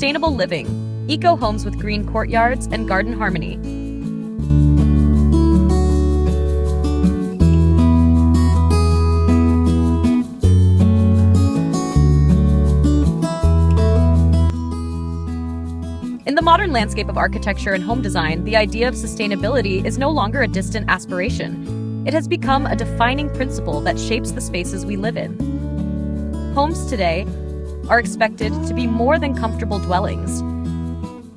Sustainable living, eco-homes with green courtyards and garden harmony. In the modern landscape of architecture and home design, the idea of sustainability is no longer a distant aspiration. It has become a defining principle that shapes the spaces we live in. Homes today are expected to be more than comfortable dwellings.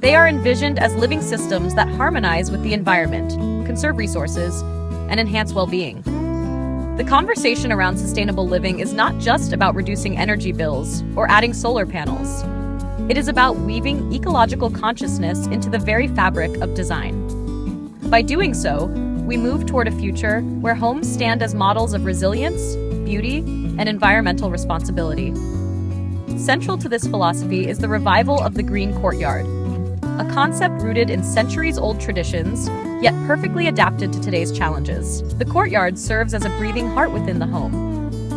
They are envisioned as living systems that harmonize with the environment, conserve resources, and enhance well-being. The conversation around sustainable living is not just about reducing energy bills or adding solar panels. It is about weaving ecological consciousness into the very fabric of design. By doing so, we move toward a future where homes stand as models of resilience, beauty, and environmental responsibility. Central to this philosophy is the revival of the green courtyard, a concept rooted in centuries-old traditions, yet perfectly adapted to today's challenges. The courtyard serves as a breathing heart within the home,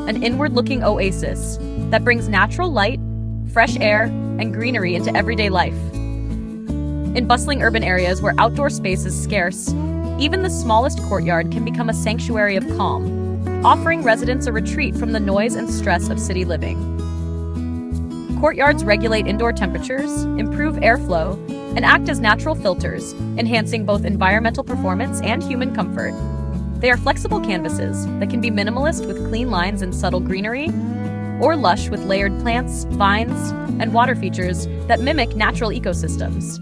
an inward-looking oasis that brings natural light, fresh air, and greenery into everyday life. In bustling urban areas where outdoor space is scarce, even the smallest courtyard can become a sanctuary of calm, offering residents a retreat from the noise and stress of city living. Courtyards regulate indoor temperatures, improve airflow, and act as natural filters, enhancing both environmental performance and human comfort. They are flexible canvases that can be minimalist with clean lines and subtle greenery, or lush with layered plants, vines, and water features that mimic natural ecosystems.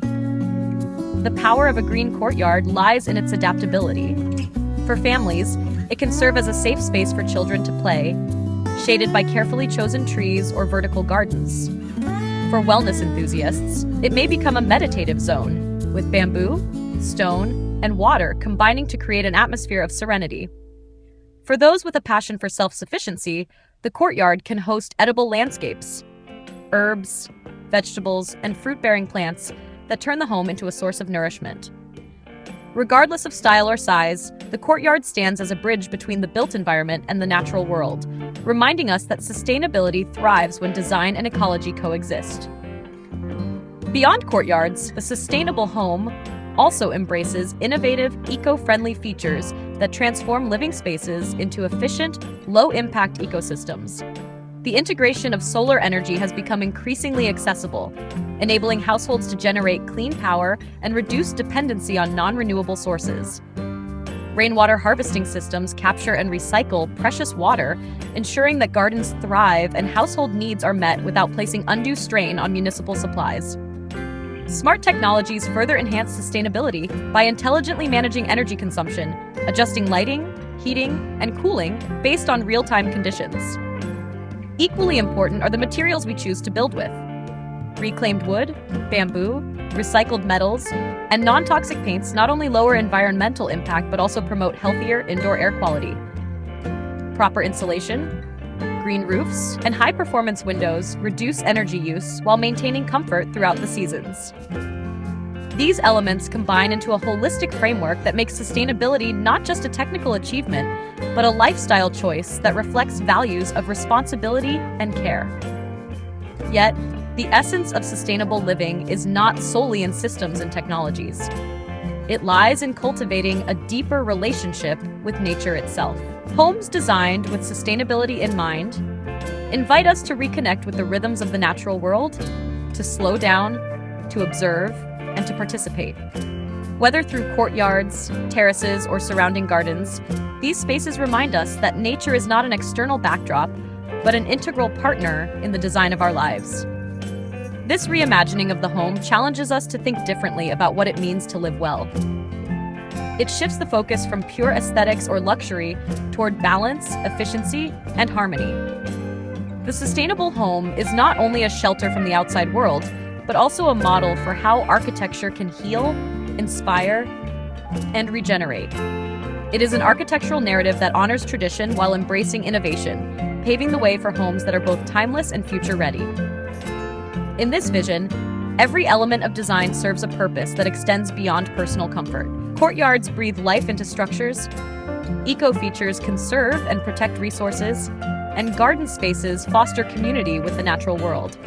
The power of a green courtyard lies in its adaptability. For families, it can serve as a safe space for children to play, shaded by carefully chosen trees or vertical gardens. For wellness enthusiasts, it may become a meditative zone, with bamboo, stone, and water combining to create an atmosphere of serenity. For those with a passion for self-sufficiency, the courtyard can host edible landscapes, herbs, vegetables, and fruit-bearing plants that turn the home into a source of nourishment. Regardless of style or size, the courtyard stands as a bridge between the built environment and the natural world, reminding us that sustainability thrives when design and ecology coexist. Beyond courtyards, the sustainable home also embraces innovative, eco-friendly features that transform living spaces into efficient, low-impact ecosystems. The integration of solar energy has become increasingly accessible, enabling households to generate clean power and reduce dependency on non-renewable sources. Rainwater harvesting systems capture and recycle precious water, ensuring that gardens thrive and household needs are met without placing undue strain on municipal supplies. Smart technologies further enhance sustainability by intelligently managing energy consumption, adjusting lighting, heating, and cooling based on real-time conditions. Equally important are the materials we choose to build with. Reclaimed wood, bamboo, recycled metals, and non-toxic paints not only lower environmental impact but also promote healthier indoor air quality. Proper insulation, green roofs, and high-performance windows reduce energy use while maintaining comfort throughout the seasons. These elements combine into a holistic framework that makes sustainability not just a technical achievement, but a lifestyle choice that reflects values of responsibility and care. Yet, the essence of sustainable living is not solely in systems and technologies. It lies in cultivating a deeper relationship with nature itself. Homes designed with sustainability in mind invite us to reconnect with the rhythms of the natural world, to slow down, to observe, and to participate. Whether through courtyards, terraces, or surrounding gardens, these spaces remind us that nature is not an external backdrop, but an integral partner in the design of our lives. This reimagining of the home challenges us to think differently about what it means to live well. It shifts the focus from pure aesthetics or luxury toward balance, efficiency, and harmony. The sustainable home is not only a shelter from the outside world, but also a model for how architecture can heal, inspire, and regenerate. It is an architectural narrative that honors tradition while embracing innovation, paving the way for homes that are both timeless and future-ready. In this vision, every element of design serves a purpose that extends beyond personal comfort. Courtyards breathe life into structures, eco-features conserve and protect resources, and garden spaces foster community with the natural world.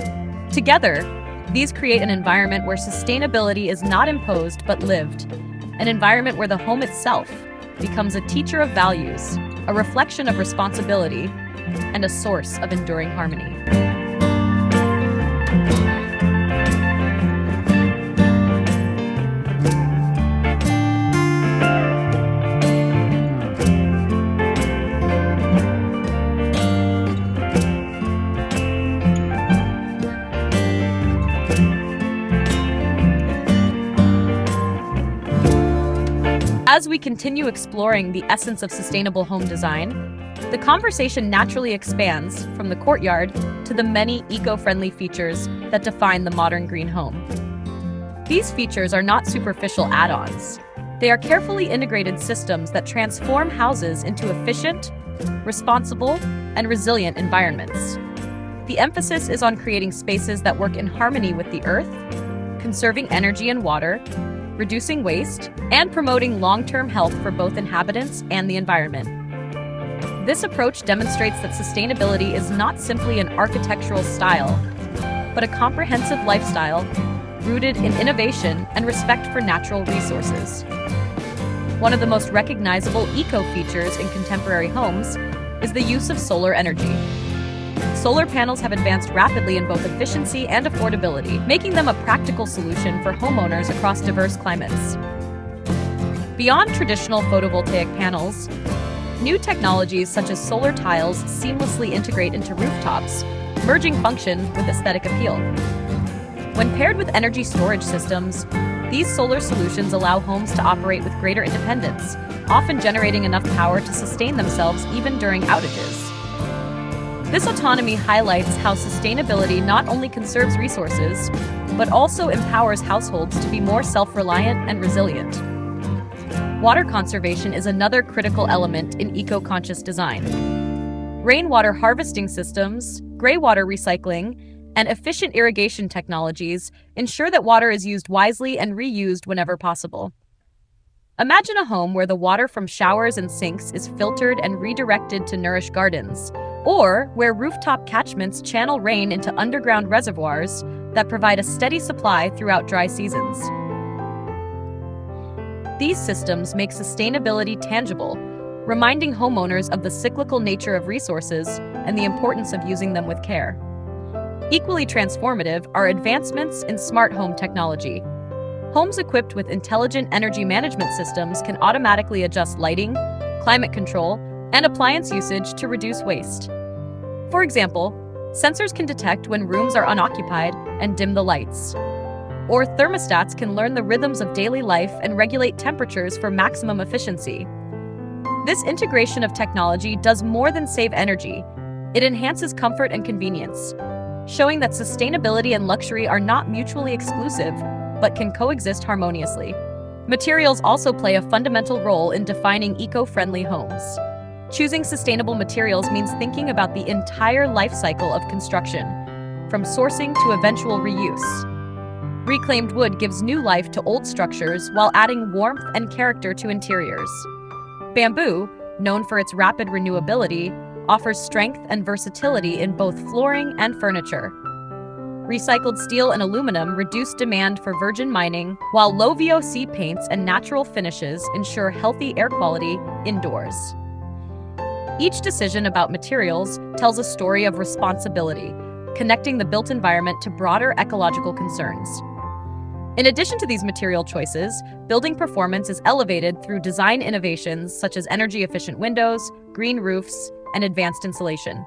Together, These create an environment where sustainability is not imposed but lived, an environment where the home itself becomes a teacher of values, a reflection of responsibility, and a source of enduring harmony. As we continue exploring the essence of sustainable home design, the conversation naturally expands from the courtyard to the many eco-friendly features that define the modern green home. These features are not superficial add-ons. They are carefully integrated systems that transform houses into efficient, responsible, and resilient environments. The emphasis is on creating spaces that work in harmony with the earth, conserving energy and water, reducing waste, and promoting long-term health for both inhabitants and the environment. This approach demonstrates that sustainability is not simply an architectural style, but a comprehensive lifestyle rooted in innovation and respect for natural resources. One of the most recognizable eco-features in contemporary homes is the use of solar energy. Solar panels have advanced rapidly in both efficiency and affordability, making them a practical solution for homeowners across diverse climates. Beyond traditional photovoltaic panels, new technologies such as solar tiles seamlessly integrate into rooftops, merging function with aesthetic appeal. When paired with energy storage systems, these solar solutions allow homes to operate with greater independence, often generating enough power to sustain themselves even during outages. This autonomy highlights how sustainability not only conserves resources, but also empowers households to be more self-reliant and resilient. Water conservation is another critical element in eco-conscious design. Rainwater harvesting systems, gray water recycling, and efficient irrigation technologies ensure that water is used wisely and reused whenever possible. Imagine a home where the water from showers and sinks is filtered and redirected to nourish gardens, or where rooftop catchments channel rain into underground reservoirs that provide a steady supply throughout dry seasons. These systems make sustainability tangible, reminding homeowners of the cyclical nature of resources and the importance of using them with care. Equally transformative are advancements in smart home technology. Homes equipped with intelligent energy management systems can automatically adjust lighting, climate control, and appliance usage to reduce waste. For example, sensors can detect when rooms are unoccupied and dim the lights. Or thermostats can learn the rhythms of daily life and regulate temperatures for maximum efficiency. This integration of technology does more than save energy. It enhances comfort and convenience, showing that sustainability and luxury are not mutually exclusive, but can coexist harmoniously. Materials also play a fundamental role in defining eco-friendly homes. Choosing sustainable materials means thinking about the entire life cycle of construction, from sourcing to eventual reuse. Reclaimed wood gives new life to old structures while adding warmth and character to interiors. Bamboo, known for its rapid renewability, offers strength and versatility in both flooring and furniture. Recycled steel and aluminum reduce demand for virgin mining, while low VOC paints and natural finishes ensure healthy air quality indoors. Each decision about materials tells a story of responsibility, connecting the built environment to broader ecological concerns. In addition to these material choices, building performance is elevated through design innovations such as energy-efficient windows, green roofs, and advanced insulation.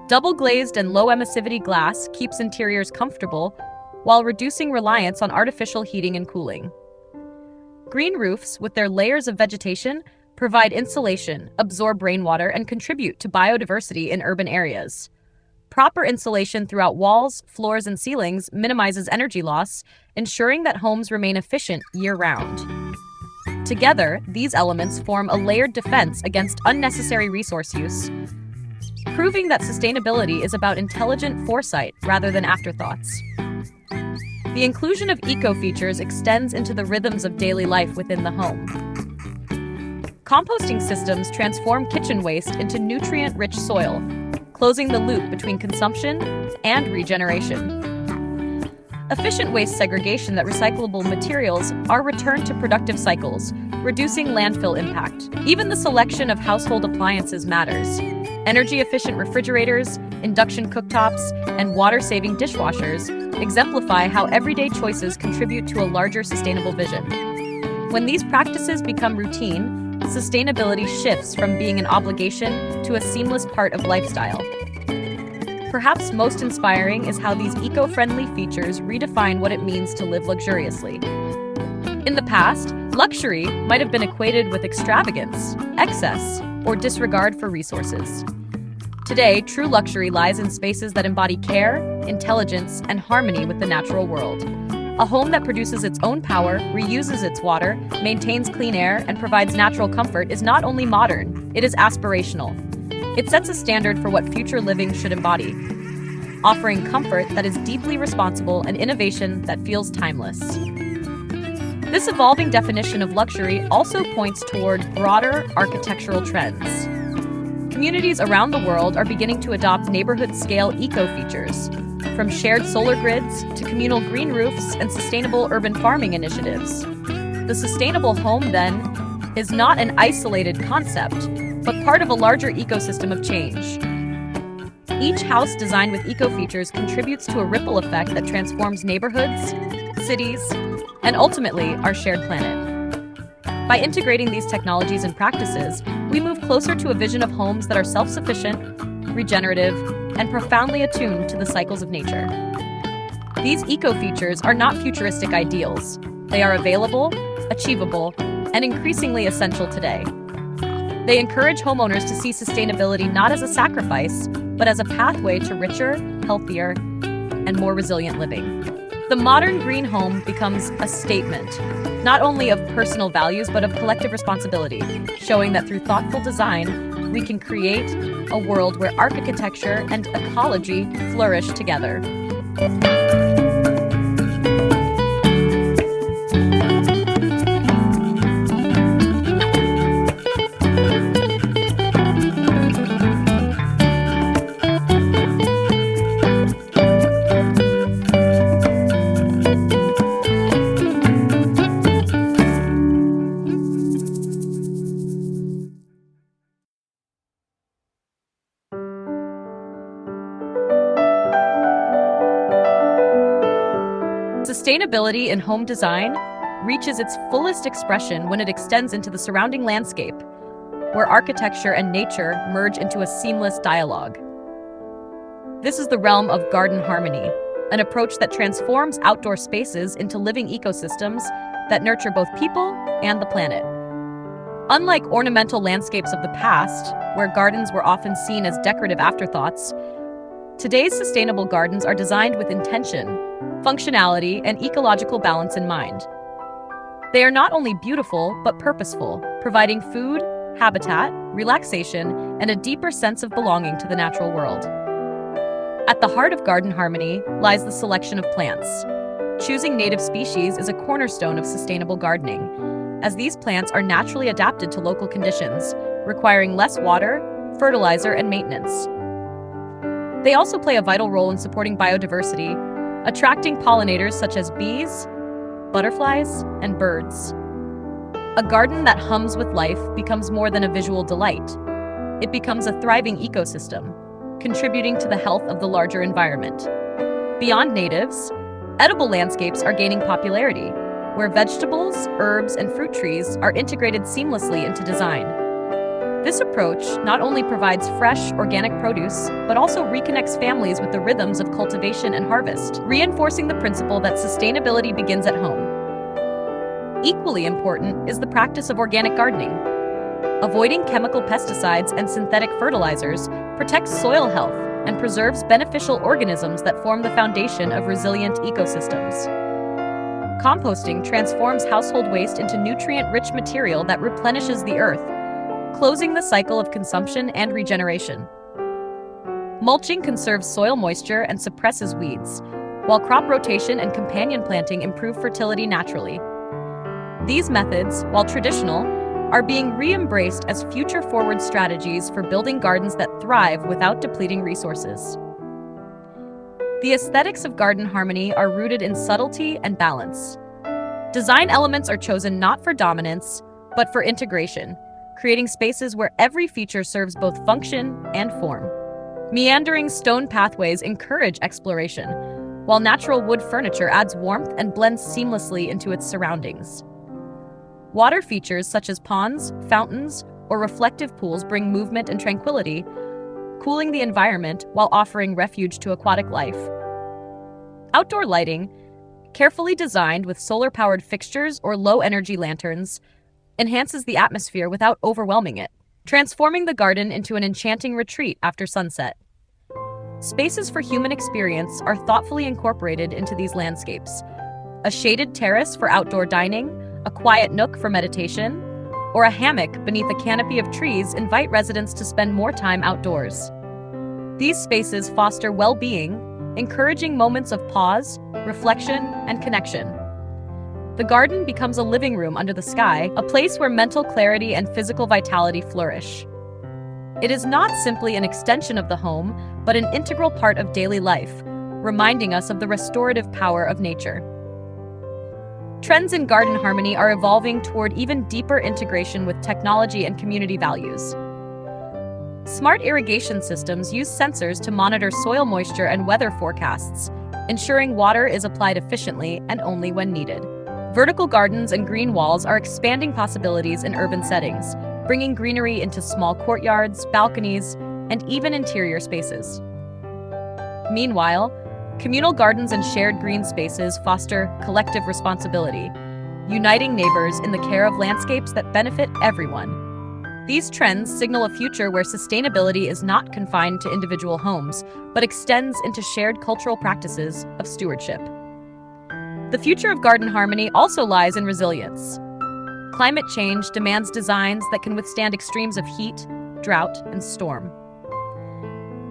Double-glazed and low-emissivity glass keeps interiors comfortable while reducing reliance on artificial heating and cooling. Green roofs, with their layers of vegetation, provide insulation, absorb rainwater, and contribute to biodiversity in urban areas. Proper insulation throughout walls, floors, and ceilings minimizes energy loss, ensuring that homes remain efficient year-round. Together, these elements form a layered defense against unnecessary resource use, proving that sustainability is about intelligent foresight rather than afterthoughts. The inclusion of eco-features extends into the rhythms of daily life within the home. Composting systems transform kitchen waste into nutrient-rich soil, closing the loop between consumption and regeneration. efficient waste segregation that recyclable materials are returned to productive cycles, reducing landfill impact. Even the selection of household appliances matters. Energy-efficient refrigerators, induction cooktops, and water-saving dishwashers exemplify how everyday choices contribute to a larger sustainable vision. When these practices become routine, sustainability shifts from being an obligation to a seamless part of lifestyle. Perhaps most inspiring is how these eco-friendly features redefine what it means to live luxuriously. In the past, luxury might have been equated with extravagance, excess, or disregard for resources. Today, true luxury lies in spaces that embody care, intelligence, and harmony with the natural world. A home that produces its own power, reuses its water, maintains clean air, and provides natural comfort is not only modern, it is aspirational. It sets a standard for what future living should embody, offering comfort that is deeply responsible and innovation that feels timeless. This evolving definition of luxury also points toward broader architectural trends. Communities around the world are beginning to adopt neighborhood-scale eco-features, from shared solar grids to communal green roofs and sustainable urban farming initiatives. The sustainable home, then, is not an isolated concept, but part of a larger ecosystem of change. Each house designed with eco-features contributes to a ripple effect that transforms neighborhoods, cities, and ultimately our shared planet. By integrating these technologies and practices, we move closer to a vision of homes that are self-sufficient, regenerative, and profoundly attuned to the cycles of nature. These eco-features are not futuristic ideals. They are available, achievable, and increasingly essential today. They encourage homeowners to see sustainability not as a sacrifice, but as a pathway to richer, healthier, and more resilient living. The modern green home becomes a statement, not only of personal values, but of collective responsibility, showing that through thoughtful design, we can create a world where architecture and ecology flourish together. Sustainability in home design reaches its fullest expression when it extends into the surrounding landscape, where architecture and nature merge into a seamless dialogue. This is the realm of garden harmony, an approach that transforms outdoor spaces into living ecosystems that nurture both people and the planet. Unlike ornamental landscapes of the past, where gardens were often seen as decorative afterthoughts, today's sustainable gardens are designed with intention, functionality, and ecological balance in mind. They are not only beautiful, but purposeful, providing food, habitat, relaxation, and a deeper sense of belonging to the natural world. At the heart of garden harmony lies the selection of plants. Choosing native species is a cornerstone of sustainable gardening, as these plants are naturally adapted to local conditions, requiring less water, fertilizer, and maintenance. They also play a vital role in supporting biodiversity, attracting pollinators such as bees, butterflies, and birds. A garden that hums with life becomes more than a visual delight. It becomes a thriving ecosystem, contributing to the health of the larger environment. Beyond natives, edible landscapes are gaining popularity, where vegetables, herbs, and fruit trees are integrated seamlessly into design. This approach not only provides fresh, organic produce, but also reconnects families with the rhythms of cultivation and harvest, reinforcing the principle that sustainability begins at home. Equally important is the practice of organic gardening. Avoiding chemical pesticides and synthetic fertilizers protects soil health and preserves beneficial organisms that form the foundation of resilient ecosystems. Composting transforms household waste into nutrient-rich material that replenishes the earth, closing the cycle of consumption and regeneration. Mulching conserves soil moisture and suppresses weeds, while crop rotation and companion planting improve fertility naturally. These methods, while traditional, are being re-embraced as future-forward strategies for building gardens that thrive without depleting resources. The aesthetics of garden harmony are rooted in subtlety and balance. Design elements are chosen not for dominance, but for integration, creating spaces where every feature serves both function and form. Meandering stone pathways encourage exploration, while natural wood furniture adds warmth and blends seamlessly into its surroundings. Water features such as ponds, fountains, or reflective pools bring movement and tranquility, cooling the environment while offering refuge to aquatic life. Outdoor lighting, carefully designed with solar-powered fixtures or low-energy lanterns, enhances the atmosphere without overwhelming it, transforming the garden into an enchanting retreat after sunset. Spaces for human experience are thoughtfully incorporated into these landscapes. A shaded terrace for outdoor dining, a quiet nook for meditation, or a hammock beneath a canopy of trees invite residents to spend more time outdoors. These spaces foster well-being, encouraging moments of pause, reflection, and connection. The garden becomes a living room under the sky, a place where mental clarity and physical vitality flourish. It is not simply an extension of the home, but an integral part of daily life, reminding us of the restorative power of nature. Trends in garden harmony are evolving toward even deeper integration with technology and community values. Smart irrigation systems use sensors to monitor soil moisture and weather forecasts, ensuring water is applied efficiently and only when needed. Vertical gardens and green walls are expanding possibilities in urban settings, bringing greenery into small courtyards, balconies, and even interior spaces. Meanwhile, communal gardens and shared green spaces foster collective responsibility, uniting neighbors in the care of landscapes that benefit everyone. These trends signal a future where sustainability is not confined to individual homes, but extends into shared cultural practices of stewardship. The future of garden harmony also lies in resilience. Climate change demands designs that can withstand extremes of heat, drought, and storm.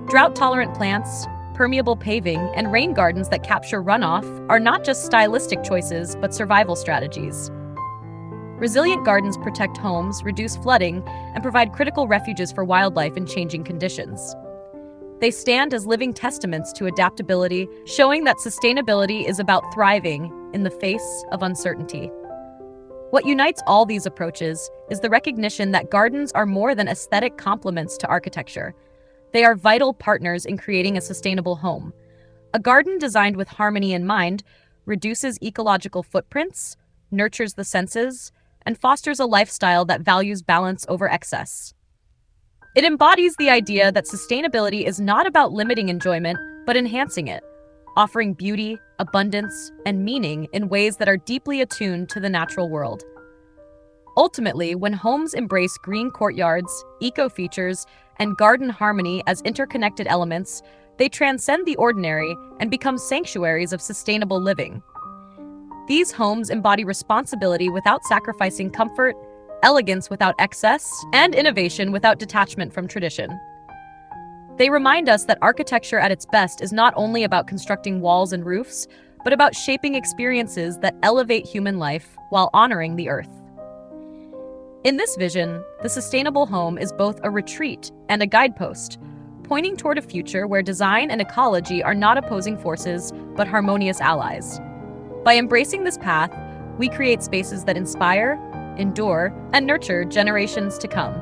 Drought-tolerant plants, permeable paving, and rain gardens that capture runoff are not just stylistic choices, but survival strategies. Resilient gardens protect homes, reduce flooding, and provide critical refuges for wildlife in changing conditions. They stand as living testaments to adaptability, showing that sustainability is about thriving in the face of uncertainty. What unites all these approaches is the recognition that gardens are more than aesthetic complements to architecture. They are vital partners in creating a sustainable home. A garden designed with harmony in mind reduces ecological footprints, nurtures the senses, and fosters a lifestyle that values balance over excess. It embodies the idea that sustainability is not about limiting enjoyment, but enhancing it, offering beauty, abundance, and meaning in ways that are deeply attuned to the natural world. Ultimately, when homes embrace green courtyards, eco-features, and garden harmony as interconnected elements, they transcend the ordinary and become sanctuaries of sustainable living. These homes embody responsibility without sacrificing comfort, elegance without excess, and innovation without detachment from tradition. They remind us that architecture at its best is not only about constructing walls and roofs, but about shaping experiences that elevate human life while honoring the earth. In this vision, the sustainable home is both a retreat and a guidepost, pointing toward a future where design and ecology are not opposing forces, but harmonious allies. By embracing this path, we create spaces that inspire, endure, and nurture generations to come.